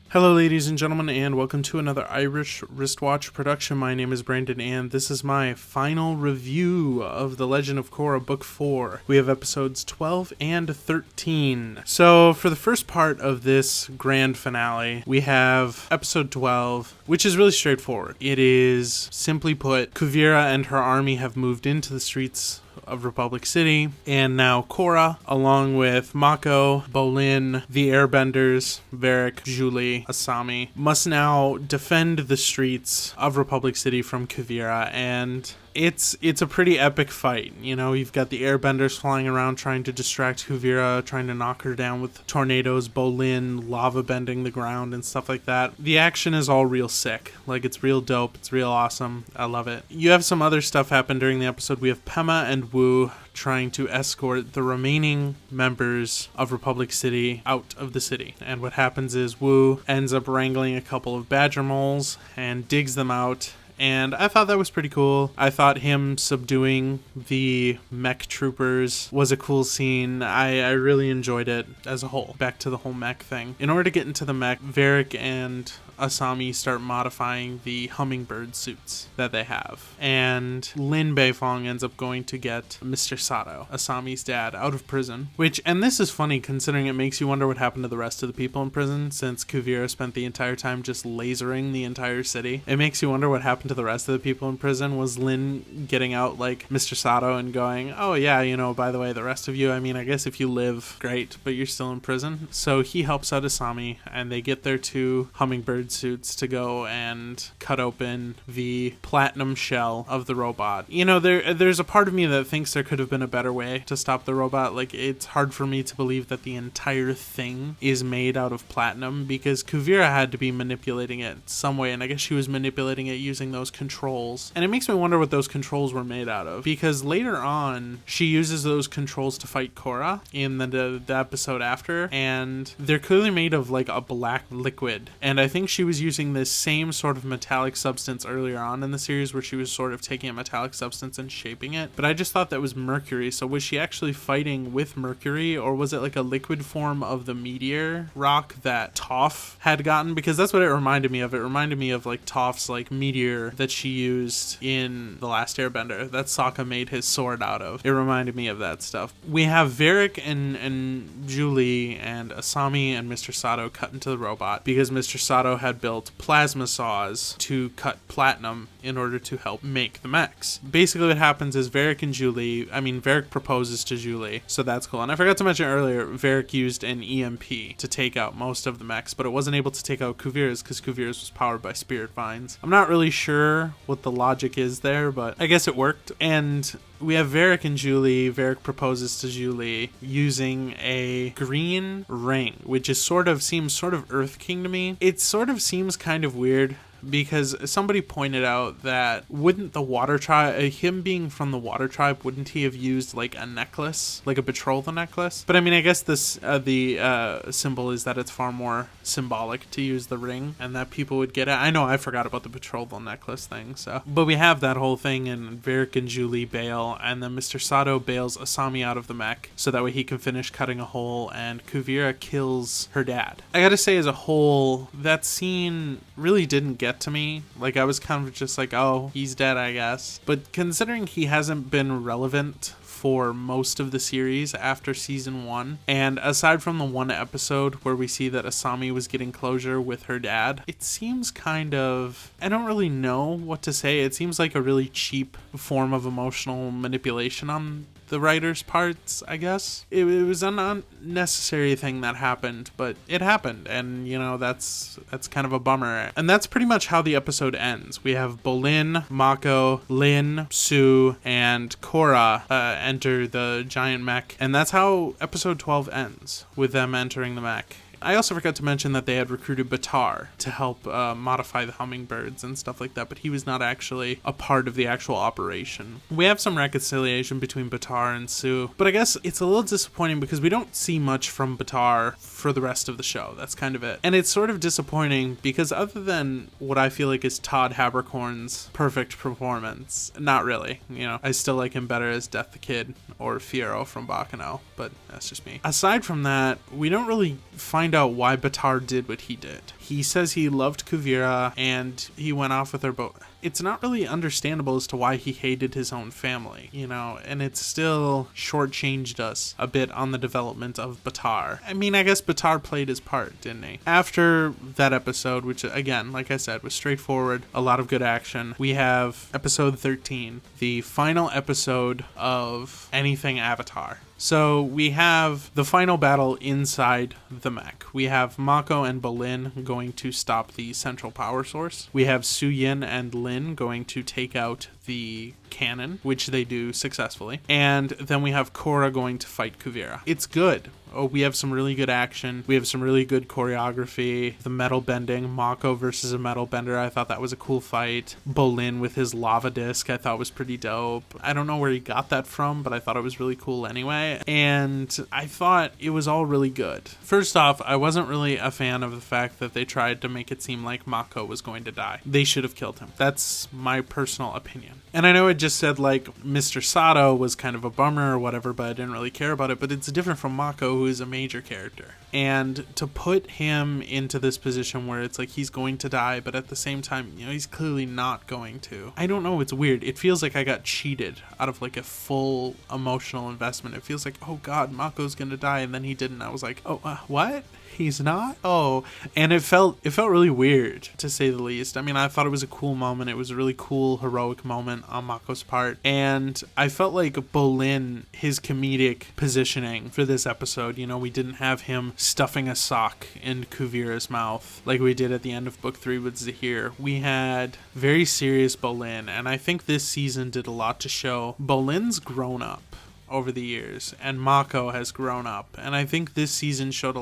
Hello ladies and gentlemen, and welcome to another Irish Wristwatch production. My name is Brandon, and this is my final review of The Legend of Korra Book 4. We have episodes 12 and 13. So for the first part of this grand finale, we have episode 12, which is really straightforward. It is, simply put, Kuvira and her army have moved into the streets of Republic City, and now Korra, along with Mako, Bolin, the Airbenders, Varric, Julie, Asami, must now defend the streets of Republic City from Kuvira, and it's a pretty epic fight. You know, you've got the Airbenders flying around trying to distract Kuvira, trying to knock her down with tornadoes, Bolin lava bending the ground and stuff like that. The action is all real sick. Like, it's real dope. It's real awesome. I love it. You have some other stuff happen during the episode. We have Pema and Wu trying to escort the remaining members of Republic City out of the city. And what happens is Wu ends up wrangling a couple of badger moles and digs them out. And I thought that was pretty cool. I thought him subduing the mech troopers was a cool scene. I really enjoyed it as a whole. Back to the whole mech thing. In order to get into the mech, Varric and Asami start modifying the hummingbird suits that they have. And Lin Beifong ends up going to get Mr. Sato, Asami's dad, out of prison. And this is funny considering it makes you wonder what happened to the rest of the people in prison, since Kuvira spent the entire time just lasering the entire city. It makes you wonder what happened to the rest of the people in prison. Was Lin getting out like Mr. Sato and going, oh yeah, you know, by the way, the rest of you, I mean, I guess if you live, great, but you're still in prison. So he helps out Asami, and they get their two hummingbird suits to go and cut open the platinum shell of the robot. You know, there's a part of me that thinks there could have been a better way to stop the robot. Like, it's hard for me to believe that the entire thing is made out of platinum, because Kuvira had to be manipulating it some way, and I guess she was manipulating it using those controls. And it makes me wonder what those controls were made out of, because later on she uses those controls to fight Korra in the episode after, and they're clearly made of like a black liquid. And I think she was using this same sort of metallic substance earlier on in the series, where she was sort of taking a metallic substance and shaping it. But I just thought that was mercury. So was she actually fighting with mercury, or was it like a liquid form of the meteor rock that Toph had gotten? Because that's what it reminded me of. It reminded me of like Toph's like meteor that she used in The Last Airbender that Sokka made his sword out of. It reminded me of that stuff. We have Varric and Julie and Asami and Mr. Sato cut into the robot because Mr. Sato had built plasma saws to cut platinum in order to help make the mechs. Basically what happens is Varric proposes to Julie, so that's cool. And I forgot to mention earlier, Varric used an EMP to take out most of the mechs, but it wasn't able to take out Kuvira's because Kuvira's was powered by spirit vines. I'm not really sure what the logic is there, but I guess it worked. And we have Varric and Julie. Varric proposes to Julie using a green ring, which seems sort of Earth King to me. It sort of seems kind of weird, because somebody pointed out that wouldn't the water tribe, him being from the water tribe, wouldn't he have used like a necklace, like a betrothal necklace? But I mean, I guess this the symbol is that it's far more symbolic to use the ring, and that people would get it. I know I forgot about the betrothal necklace thing, so. But we have that whole thing, and Varric and Julie bail, and then Mr. Sato bails Asami out of the mech, so that way he can finish cutting a hole, and Kuvira kills her dad. I gotta say, as a whole, that scene really didn't get to me. Like, I was kind of just like, oh, he's dead, I guess. But considering he hasn't been relevant for most of the series after season 1, and aside from the one episode where we see that Asami was getting closure with her dad, it seems kind of, I don't really know what to say. It seems like a really cheap form of emotional manipulation on the writer's parts, I guess. It was an unnecessary thing that happened, but it happened, and you know, that's kind of a bummer. And that's pretty much how the episode ends. We have Bolin, Mako, Lin, Sue, and Korra enter the giant mech, and that's how episode 12 ends, with them entering the mech. I also forgot to mention that they had recruited Batar to help modify the hummingbirds and stuff like that, but he was not actually a part of the actual operation. We have some reconciliation between Batar and Sue, but I guess it's a little disappointing because we don't see much from Batar for the rest of the show. That's kind of it. And it's sort of disappointing because other than what I feel like is Todd Haberkorn's perfect performance, not really. You know, I still like him better as Death the Kid or Fiero from Baccano, but that's just me. Aside from that, we don't really find find out why Baatar did what he did. He says he loved Kuvira and he went off with her, but it's not really understandable as to why he hated his own family, you know, and it still shortchanged us a bit on the development of Baatar. I mean, I guess Baatar played his part, didn't he? After that episode, which again, like I said, was straightforward, a lot of good action, we have episode 13, the final episode of anything Avatar. So we have the final battle inside the mech. We have Mako and Bolin going to stop the central power source. We have Suyin and Lin going to take out the cannon, which they do successfully. And then we have Korra going to fight Kuvira. It's good. Oh, we have some really good action. We have some really good choreography. The metal bending, Mako versus a metal bender, I thought that was a cool fight. Bolin with his lava disc, I thought was pretty dope. I don't know where he got that from, but I thought it was really cool anyway. And I thought it was all really good. First off, I wasn't really a fan of the fact that they tried to make it seem like Mako was going to die. They should have killed him. That's my personal opinion. And I know it just said like Mr. Sato was kind of a bummer or whatever, but I didn't really care about it. But it's different from Mako, who is a major character. And to put him into this position where it's like he's going to die, but at the same time, you know, he's clearly not going to. I don't know, it's weird. It feels like I got cheated out of like a full emotional investment. It feels like, oh God, Mako's gonna die, and then he didn't. I was like, oh, what? He's not? Oh. And it felt really weird, to say the least. I mean, I thought it was a cool moment. It was a really cool, heroic moment on Mako's part. And I felt like Bolin, his comedic positioning for this episode, you know, we didn't have him stuffing a sock in Kuvira's mouth like we did at the end of book 3 with Zahir. We had very serious Bolin, and I think this season did a lot to show Bolin's grown up over the years, and Mako has grown up, and I think this season did a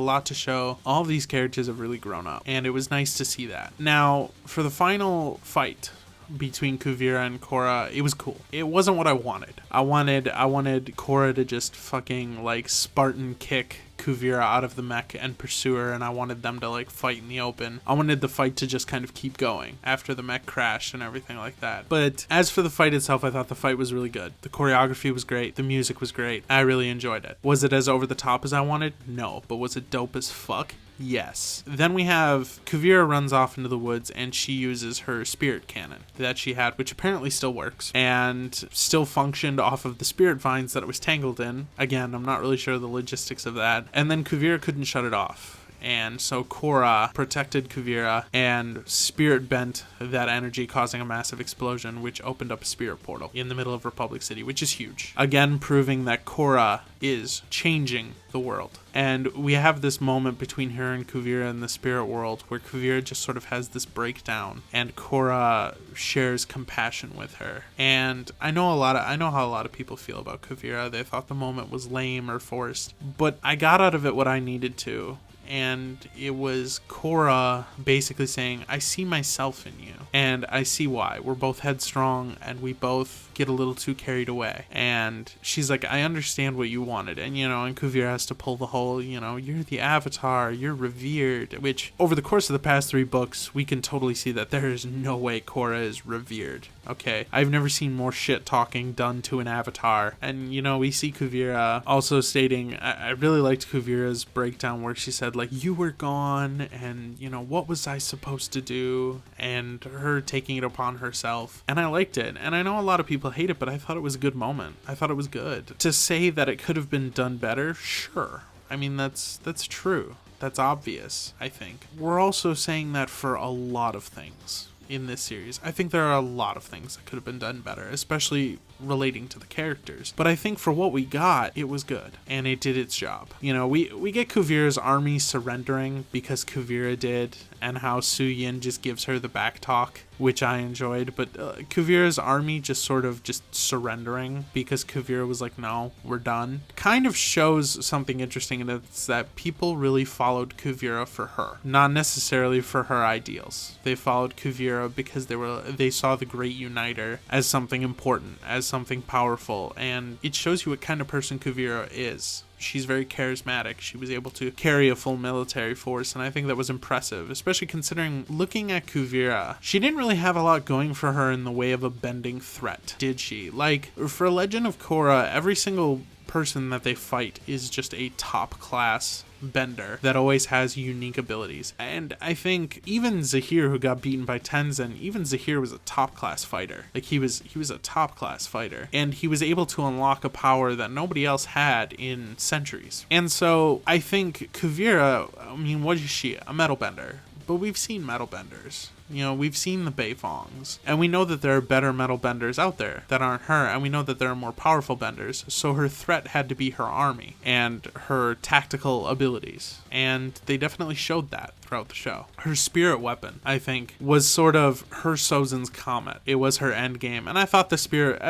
lot to show all of these characters have really grown up, and it was nice to see that. Now, for the final fight between Kuvira and Korra, it was cool. It wasn't what I wanted. I wanted Korra to just fucking like Spartan kick Kuvira out of the mech and pursue her, and I wanted them to like fight in the open. I wanted the fight to just kind of keep going after the mech crashed and everything like that. But as for the fight itself, I thought the fight was really good. The choreography was great. The music was great. I really enjoyed it. Was it as over the top as I wanted? No. But was it dope as fuck? Yes. Then we have Kuvira runs off into the woods, and she uses her spirit cannon that she had, which apparently still works and still functioned off of the spirit vines that it was tangled in. Again, I'm not really sure the logistics of that. And then Kuvira couldn't shut it off. And so Korra protected Kuvira and spirit bent that energy, causing a massive explosion, which opened up a spirit portal in the middle of Republic City, which is huge. Again, proving that Korra is changing the world. And we have this moment between her and Kuvira in the spirit world where Kuvira just sort of has this breakdown, and Korra shares compassion with her. And I know how a lot of people feel about Kuvira. They thought the moment was lame or forced, but I got out of it what I needed to. And it was Korra basically saying, I see myself in you, and I see why. We're both headstrong, and we both get a little too carried away. And she's like, I understand what you wanted. And, you know, and Kuvira has to pull the whole, you know, you're the Avatar, you're revered, which over the course of the past 3 books, we can totally see that there is no way Korra is revered. Okay, I've never seen more shit talking done to an Avatar. And, you know, we see Kuvira also stating, I really liked Kuvira's breakdown where she said, like, you were gone, and, you know, what was I supposed to do? And her taking it upon herself. And I liked it. And I know a lot of people hate it, but I thought it was a good moment. I thought it was good. To say that it could have been done better, sure. I mean, that's true. That's obvious, I think. We're also saying that for a lot of things in this series. I think there are a lot of things that could have been done better, especially relating to the characters. But I think for what we got, it was good, and it did its job. You know, we get Kuvira's army surrendering because Kuvira did, and how Suyin just gives her the back talk, which I enjoyed. But Kuvira's army just sort of just surrendering because Kuvira was like, no, we're done, kind of shows something interesting, and it's that people really followed Kuvira for her, not necessarily for her ideals. They followed Kuvira because they saw the Great Uniter as something important, as something powerful, and it shows you what kind of person Kuvira is. She's very charismatic. She was able to carry a full military force, and I think that was impressive, especially considering, looking at Kuvira, she didn't really have a lot going for her in the way of a bending threat, did she? Like, for Legend of Korra, every single person that they fight is just a top class bender that always has unique abilities. And I think even Zahir, who got beaten by Tenzin, even Zahir was a top class fighter. Like he was a top class fighter, and he was able to unlock a power that nobody else had in centuries. And so I think Kuvira, I mean, what is she? A metal bender. But we've seen metal benders. You know, we've seen the Beifongs, and we know that there are better metal benders out there that aren't her, and we know that there are more powerful benders, so her threat had to be her army and her tactical abilities, and they definitely showed that throughout the show. Her spirit weapon, I think, was sort of her Sozin's Comet. It was her end game, and I thought the spirit,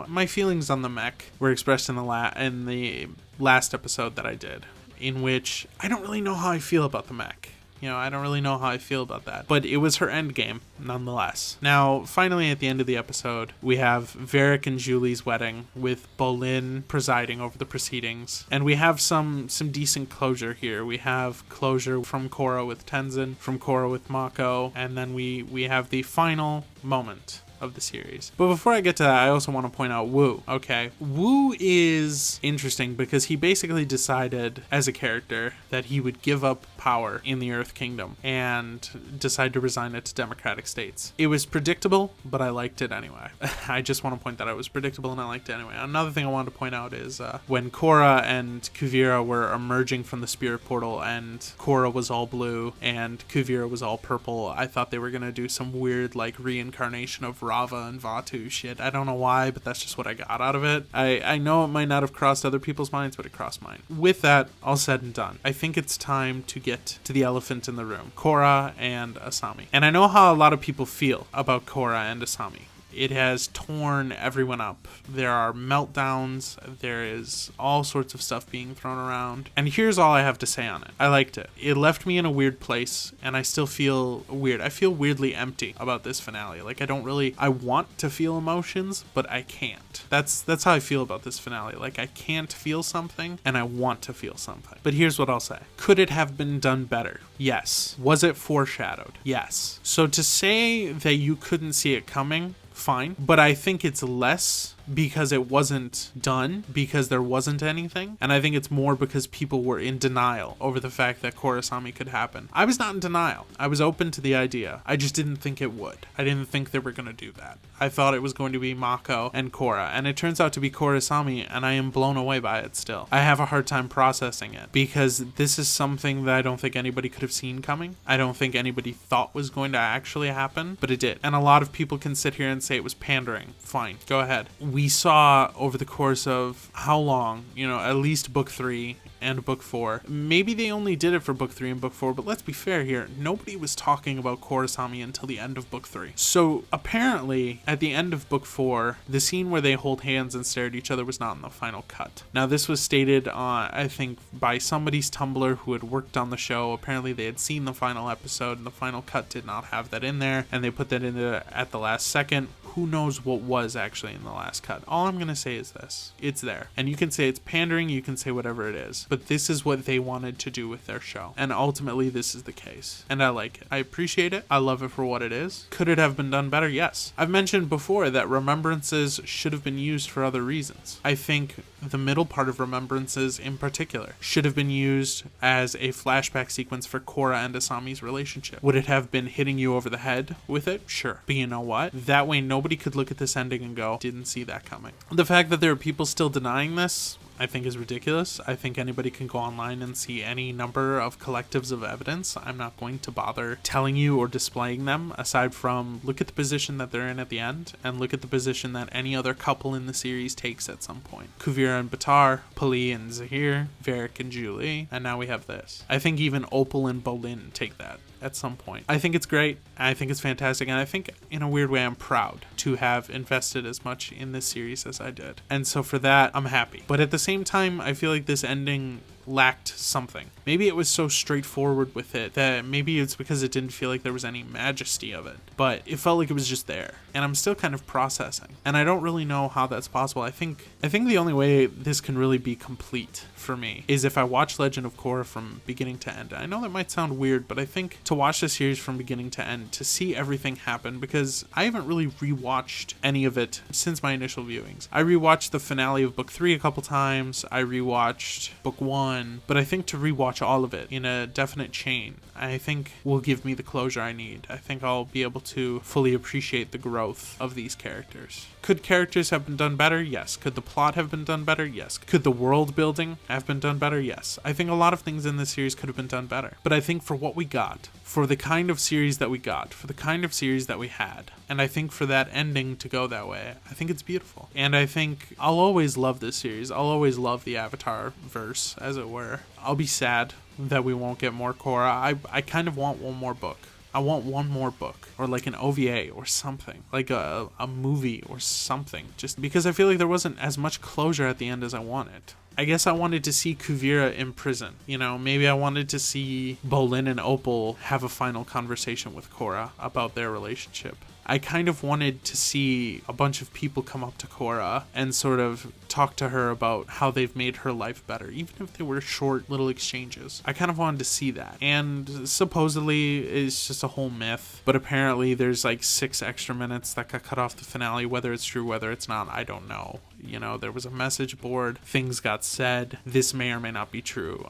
my feelings on the mech were expressed in the last episode that I did, in which I don't really know how I feel about the mech. I don't really know how I feel about that. But it was her end game, nonetheless. Now, finally, at the end of the episode, we have Varric and Julie's wedding, with Bolin presiding over the proceedings. And we have some decent closure here. We have closure from Korra with Tenzin, from Korra with Mako, and then we have the final moment of the series. But before I get to that, I also want to point out Wu, okay? Wu is interesting because he basically decided as a character that he would give up power in the Earth Kingdom and decide to resign it to democratic states. It was predictable, but I liked it anyway. I just want to point that out. It was predictable and I liked it anyway. Another thing I wanted to point out is when Korra and Kuvira were emerging from the spirit portal and Korra was all blue and Kuvira was all purple, I thought they were going to do some weird like reincarnation of Rava and Vatu shit. I don't know why, but that's just what I got out of it. I know it might not have crossed other people's minds, but it crossed mine. With that all said and done, I think it's time to get to the elephant in the room, Korra and Asami. And I know how a lot of people feel about Korra and Asami. It has torn everyone up. There are meltdowns. There is all sorts of stuff being thrown around. And here's all I have to say on it. I liked it. It left me in a weird place, and I still feel weird. I feel weirdly empty about this finale. Like, I want to feel emotions, but I can't. That's how I feel about this finale. Like, I can't feel something, and I want to feel something. But here's what I'll say. Could it have been done better? Yes. Was it foreshadowed? Yes. So to say that you couldn't see it coming, fine, but I think it's less because it wasn't done, because there wasn't anything, and I think it's more because people were in denial over the fact that Korrasami could happen. I was not in denial. I was open to the idea. I just didn't think it would. I didn't think they were going to do that. I thought it was going to be Mako and Korra, and it turns out to be Korrasami, and I am blown away by it still. I have a hard time processing it, because this is something that I don't think anybody could have seen coming. I don't think anybody thought was going to actually happen, but it did. And a lot of people can sit here and say it was pandering. Fine, go ahead. We saw over the course of how long, at least book 3 and book 4. Maybe they only did it for book 3 and book 4, but let's be fair here. Nobody was talking about Korrasami until the end of book 3. So apparently at the end of book 4, the scene where they hold hands and stare at each other was not in the final cut. Now this was stated I think by somebody's Tumblr who had worked on the show. Apparently they had seen the final episode and the final cut did not have that in there, and they put that in there at the last second. Who knows what was actually in the last cut? All I'm going to say is this. It's there. And you can say it's pandering, you can say whatever it is. But this is what they wanted to do with their show. And ultimately, this is the case. And I like it. I appreciate it. I love it for what it is. Could it have been done better? Yes. I've mentioned before that remembrances should have been used for other reasons. I think the middle part of remembrances in particular should have been used as a flashback sequence for Korra and Asami's relationship. Would it have been hitting you over the head with it? Sure. But you know what? That way nobody could look at this ending and go, didn't see that coming. The fact that there are people still denying this, I think is ridiculous. I think anybody can go online and see any number of collectives of evidence. I'm not going to bother telling you or displaying them, aside from look at the position that they're in at the end and look at the position that any other couple in the series takes at some point. Kuvira and Batar, Pali and Zahir, Varric and Julie, and now we have this. I think even Opal and Bolin take that at some point. I think it's great. I think it's fantastic. And I think in a weird way, I'm proud to have invested as much in this series as I did. And so for that, I'm happy. But at the same time, I feel like this ending lacked something. Maybe it was so straightforward with it that maybe it's because it didn't feel like there was any majesty of it, but it felt like it was just there, and I'm still kind of processing, and I don't really know how that's possible. I think the only way this can really be complete for me is if I watch Legend of Korra from beginning to end. I know that might sound weird, but I think to watch the series from beginning to end, to see everything happen, because I haven't really rewatched any of it since my initial viewings. I rewatched the finale of book 3 a couple times, I rewatched book 1, but I think to rewatch all of it in a definite chain, I think will give me the closure I need. I think I'll be able to fully appreciate the growth of these characters. Could characters have been done better? Yes. Could the plot have been done better? Yes. Could the world building have been done better? Yes. I think a lot of things in this series could have been done better. But I think for what we got, for the kind of series that we got, for the kind of series that we had, and I think for that ending to go that way, I think it's beautiful. And I think I'll always love this series. I'll always love the Avatar verse, as it were. I'll be sad that we won't get more Korra. I kind of want one more book. I want one more book, or like an OVA or something, like a movie or something, just because I feel like there wasn't as much closure at the end as I wanted. I guess I wanted to see Kuvira in prison. You know, maybe I wanted to see Bolin and Opal have a final conversation with Korra about their relationship. I kind of wanted to see a bunch of people come up to Korra and sort of talk to her about how they've made her life better, even if they were short little exchanges. I kind of wanted to see that. And supposedly it's just a whole myth, but apparently there's like 6 extra minutes that got cut off the finale. Whether it's true, whether it's not, I don't know. You know, there was a message board, things got said. This may or may not be true.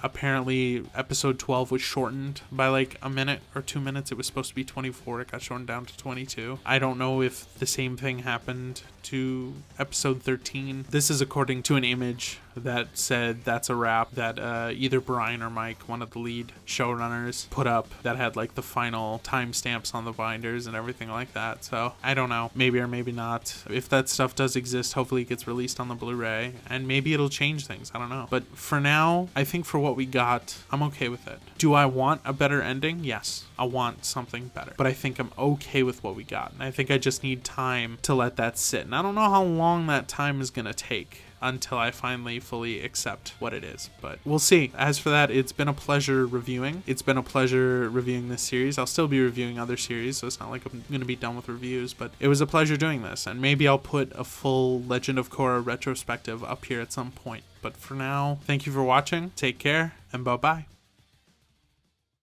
Apparently episode 12 was shortened by like a minute or 2 minutes. It was supposed to be 24. It got shortened down to 22. I don't know if the same thing happened to episode 13. This is according to an image that said that's a wrap that either Brian or Mike, one of the lead showrunners, put up that had like the final timestamps on the binders and everything like that. So I don't know, maybe or maybe not. If that stuff does exist, hopefully it gets released on the Blu-ray, and maybe it'll change things. I don't know. But for now, I think for what we got, I'm okay with it. Do I want a better ending? Yes, I want something better. But I think I'm okay with what we got, and I think I just need time to let that sit. And I don't know how long that time is gonna take until I finally fully accept what it is, but we'll see. As for that, it's been a pleasure reviewing. It's been a pleasure reviewing this series. I'll still be reviewing other series, so it's not like I'm going to be done with reviews, but it was a pleasure doing this, and maybe I'll put a full Legend of Korra retrospective up here at some point. But for now, thank you for watching, take care, and bye-bye.